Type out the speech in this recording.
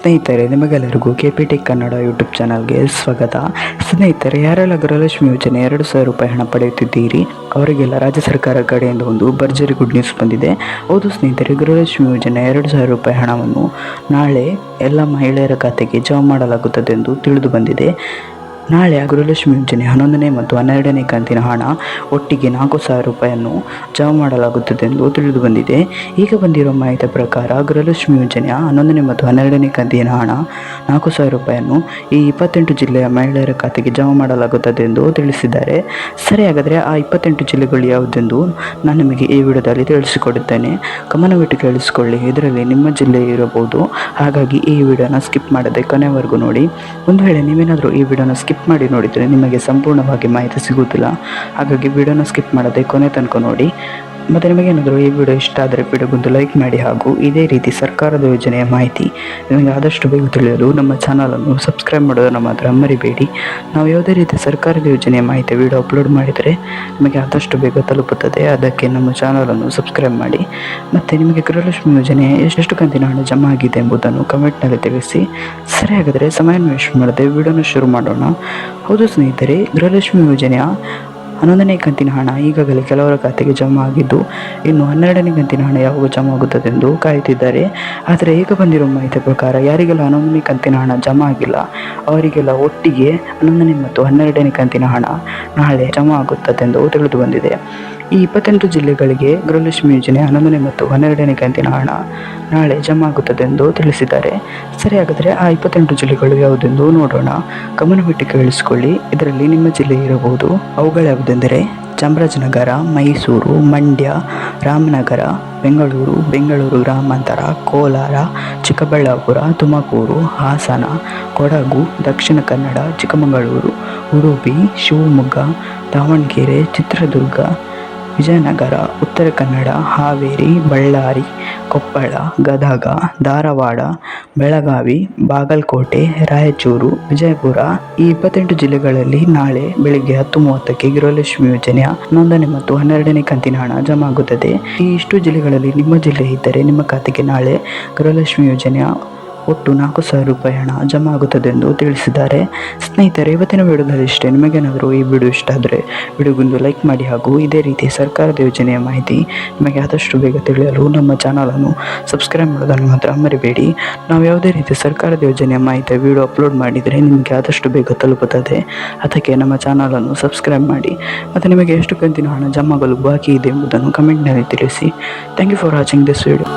ಸ್ನೇಹಿತರೆ, ನಿಮಗೆಲ್ಲರಿಗೂ KPT Kannada YouTube ಚಾನಲ್ಗೆ ಸ್ವಾಗತ. ಸ್ನೇಹಿತರೆ, ಯಾರೆಲ್ಲ ಗೃಹಲಕ್ಷ್ಮಿ ಯೋಜನೆ 2,000 ರೂಪಾಯಿ ಹಣ ಪಡೆಯುತ್ತಿದ್ದೀರಿ ಅವರಿಗೆಲ್ಲ ರಾಜ್ಯ ಸರ್ಕಾರ ಕಡೆಯಿಂದ ಒಂದು ಭರ್ಜರಿ ಗುಡ್ ನ್ಯೂಸ್ ಬಂದಿದೆ. ಹೌದು ಸ್ನೇಹಿತರೆ, ಗೃಹಲಕ್ಷ್ಮಿ ಯೋಜನೆ 2,000 ರೂಪಾಯಿ ಹಣವನ್ನು ನಾಳೆ ಎಲ್ಲ ಮಹಿಳೆಯರ ಖಾತೆಗೆ ಜಮಾ ಮಾಡಲಾಗುತ್ತದೆ ಎಂದು ತಿಳಿದು ಬಂದಿದೆ. ನಾಳೆ ಗೃಹಲಕ್ಷ್ಮಿ ಯೋಜನೆ 11ನೇ ಮತ್ತು 12ನೇ ಕಂತಿನ ಹಣ ಒಟ್ಟಿಗೆ 4,000 ರೂಪಾಯಿಯನ್ನು ಜಮಾ ಮಾಡಲಾಗುತ್ತದೆ ಎಂದು ತಿಳಿದು ಬಂದಿದೆ. ಈಗ ಬಂದಿರುವ ಮಾಹಿತಿ ಪ್ರಕಾರ ಗೃಹಲಕ್ಷ್ಮಿ ಯೋಜನೆಯ 11ನೇ ಮತ್ತು 12ನೇ ಕಂತಿನ ಹಣ 4,000 ರೂಪಾಯಿಯನ್ನು ಈ 28 ಜಿಲ್ಲೆಯ ಮಹಿಳೆಯರ ಖಾತೆಗೆ ಜಮಾ ಮಾಡಲಾಗುತ್ತದೆ ಎಂದು ತಿಳಿಸಿದ್ದಾರೆ. ಸರಿ, ಹಾಗಾದರೆ ಆ 28 ಜಿಲ್ಲೆಗಳು ಯಾವುದೆಂದು ನಾನು ನಿಮಗೆ ಈ ವಿಡಿಯೋದಲ್ಲಿ ತಿಳಿಸಿಕೊಡುತ್ತೇನೆ. ಗಮನವಿಟ್ಟು ಕೇಳಿಸಿಕೊಳ್ಳಿ. ಇದರಲ್ಲಿ ನಿಮ್ಮ ಜಿಲ್ಲೆ ಇರಬಹುದು, ಹಾಗಾಗಿ ಈ ವಿಡಿಯೋನ ಸ್ಕಿಪ್ ಮಾಡದೆ ಕೊನೆವರೆಗೂ ನೋಡಿ. ಒಂದು ವೇಳೆ ನೀವೇನಾದರೂ ಈ ವಿಡಿಯೋನ ಸ್ಕಿಪ್ ಮಾಡಿ ನೋಡಿದರೆ ನಿಮಗೆ ಸಂಪೂರ್ಣವಾಗಿ ಮಾಹಿತಿ ಸಿಗುವುದಿಲ್ಲ. ಹಾಗಾಗಿ ವಿಡಿಯೋನ ಸ್ಕಿಪ್ ಮಾಡದೆ ಕೊನೆ ತನಕ ನೋಡಿ. ಮತ್ತು ನಿಮಗೇನಾದರೂ ಈ ವಿಡಿಯೋ ಇಷ್ಟ ಆದರೆ ವಿಡಿಯೋಗೊಂದು ಲೈಕ್ ಮಾಡಿ, ಹಾಗೂ ಇದೇ ರೀತಿ ಸರ್ಕಾರದ ಯೋಜನೆಯ ಮಾಹಿತಿ ನಿಮಗೆ ಆದಷ್ಟು ಬೇಗ ತಿಳಿಯಲು ನಮ್ಮ ಚಾನಲನ್ನು ಸಬ್ಸ್ಕ್ರೈಬ್ ಮಾಡೋದನ್ನು ಮಾತ್ರ ಮರಿಬೇಡಿ. ನಾವು ಯಾವುದೇ ರೀತಿ ಸರ್ಕಾರದ ಯೋಜನೆಯ ಮಾಹಿತಿ ವಿಡಿಯೋ ಅಪ್ಲೋಡ್ ಮಾಡಿದರೆ ನಿಮಗೆ ಆದಷ್ಟು ಬೇಗ ತಲುಪುತ್ತದೆ. ಅದಕ್ಕೆ ನಮ್ಮ ಚಾನಲನ್ನು ಸಬ್ಸ್ಕ್ರೈಬ್ ಮಾಡಿ. ಮತ್ತು ನಿಮಗೆ ಗೃಹಲಕ್ಷ್ಮಿ ಯೋಜನೆ ಎಷ್ಟು ಕಂತಿನ ಹಣ ಜಮಾ ಆಗಿದೆ ಎಂಬುದನ್ನು ಕಮೆಂಟ್ನಲ್ಲಿ ತಿಳಿಸಿ. ಸರಿ, ಹಾಗಾದರೆ ಸಮಯವನ್ನು ವೇಸ್ಟ್ ಮಾಡದೆ ವಿಡಿಯೋನ ಶುರು ಮಾಡೋಣ. ಹೌದು ಸ್ನೇಹಿತರೆ, ಗೃಹಲಕ್ಷ್ಮಿ ಯೋಜನೆಯ 11ನೇ ಕಂತಿನ ಹಣ ಈಗಾಗಲೇ ಕೆಲವರ ಖಾತೆಗೆ ಜಮಾ ಆಗಿದ್ದು, ಇನ್ನು 12ನೇ ಕಂತಿನ ಹಣ ಯಾವಾಗ ಜಮಾ ಆಗುತ್ತದೆ ಎಂದು ಕಾಯುತ್ತಿದ್ದಾರೆ. ಆದರೆ ಈಗ ಬಂದಿರುವ ಮಾಹಿತಿ ಪ್ರಕಾರ ಯಾರಿಗೆಲ್ಲ 11ನೇ ಕಂತಿನ ಹಣ ಜಮಾ ಆಗಿಲ್ಲ ಅವರಿಗೆಲ್ಲ ಒಟ್ಟಿಗೆ 11ನೇ ಮತ್ತು 12ನೇ ಕಂತಿನ ಹಣ ನಾಳೆ ಜಮಾ ಆಗುತ್ತದೆ ಎಂದು ತಿಳಿದು ಬಂದಿದೆ. ಈ 28 ಜಿಲ್ಲೆಗಳಿಗೆ ಗೃಹಲಕ್ಷ್ಮಿ ಯೋಜನೆ 11ನೇ ಮತ್ತು 12ನೇ ಕಂತಿನ ಹಣ ನಾಳೆ ಜಮಾ ಆಗುತ್ತದೆ ಎಂದು ತಿಳಿಸಿದ್ದಾರೆ. ಸರಿ, ಹಾಗಾದರೆ ಆ 28 ಜಿಲ್ಲೆಗಳು ಯಾವುದೆಂದು ನೋಡೋಣ. ಗಮನವಿಟ್ಟು ಕೇಳಿಸಿಕೊಳ್ಳಿ. ಇದರಲ್ಲಿ ನಿಮ್ಮ ಜಿಲ್ಲೆ ಇರಬಹುದು. ಅವುಗಳು ಯಾವುದೆಂದರೆ ಚಾಮರಾಜನಗರ, ಮೈಸೂರು, ಮಂಡ್ಯ, ರಾಮನಗರ, ಬೆಂಗಳೂರು ಗ್ರಾಮಾಂತರ, ಕೋಲಾರ, ಚಿಕ್ಕಬಳ್ಳಾಪುರ, ತುಮಕೂರು, ಹಾಸನ, ಕೊಡಗು, ದಕ್ಷಿಣ ಕನ್ನಡ, ಚಿಕ್ಕಮಗಳೂರು, ಉಡುಪಿ, ಶಿವಮೊಗ್ಗ, ದಾವಣಗೆರೆ, ಚಿತ್ರದುರ್ಗ, ವಿಜಯನಗರ, ಉತ್ತರ ಕನ್ನಡ, ಹಾವೇರಿ, ಬಳ್ಳಾರಿ, ಕೊಪ್ಪಳ, ಗದಗ, ಧಾರವಾಡ, ಬೆಳಗಾವಿ, ಬಾಗಲಕೋಟೆ, ರಾಯಚೂರು, ವಿಜಯಪುರ ಈ 28 ಜಿಲ್ಲೆಗಳಲ್ಲಿ ನಾಳೆ ಬೆಳಿಗ್ಗೆ 10:30ಕ್ಕೆ ಗೃಹಲಕ್ಷ್ಮಿ ಯೋಜನೆಯ 11ನೇ ಮತ್ತು 12ನೇ ಕಂತಿನ ಹಣ ಜಮಾ ಆಗುತ್ತದೆ. ಈ ಇಷ್ಟು ಜಿಲ್ಲೆಗಳಲ್ಲಿ ನಿಮ್ಮ ಜಿಲ್ಲೆ ಇದ್ದರೆ ನಿಮ್ಮ ಖಾತೆಗೆ ನಾಳೆ ಗೃಹಲಕ್ಷ್ಮಿ ಯೋಜನೆಯ ಒಟ್ಟು 4,000 ರೂಪಾಯಿ ಹಣ ಜಮಾ ಆಗುತ್ತದೆ ಎಂದು ತಿಳಿಸಿದ್ದಾರೆ. ಸ್ನೇಹಿತರೆ, ಇವತ್ತಿನ ವಿಡಿಯೋದಲ್ಲಿ ಇಷ್ಟೇ. ನಿಮಗೇನಾದರೂ ಈ ವಿಡಿಯೋ ಇಷ್ಟ ಆದರೆ ವಿಡಿಯೋಗೊಂದು ಲೈಕ್ ಮಾಡಿ, ಹಾಗೂ ಇದೇ ರೀತಿ ಸರ್ಕಾರದ ಯೋಜನೆಯ ಮಾಹಿತಿ ನಿಮಗೆ ಆದಷ್ಟು ಬೇಗ ತಿಳಿಯಲು ನಮ್ಮ ಚಾನಲನ್ನು ಸಬ್ಸ್ಕ್ರೈಬ್ ಮಾಡೋದನ್ನು ಮಾತ್ರ ಮರಿಬೇಡಿ. ನಾವು ಯಾವುದೇ ರೀತಿ ಸರ್ಕಾರದ ಯೋಜನೆಯ ಮಾಹಿತಿ ವಿಡಿಯೋ ಅಪ್ಲೋಡ್ ಮಾಡಿದರೆ ನಿಮಗೆ ಆದಷ್ಟು ಬೇಗ ತಲುಪುತ್ತದೆ. ಅದಕ್ಕೆ ನಮ್ಮ ಚಾನಲನ್ನು ಸಬ್ಸ್ಕ್ರೈಬ್ ಮಾಡಿ. ಮತ್ತು ನಿಮಗೆ ಎಷ್ಟು ಕಂತಿನ ಹಣ ಜಮಾ ಆಗಲು ಬಾಕಿ ಇದೆ ಎಂಬುದನ್ನು ಕಮೆಂಟ್ನಲ್ಲಿ ತಿಳಿಸಿ. Thank you for watching this video.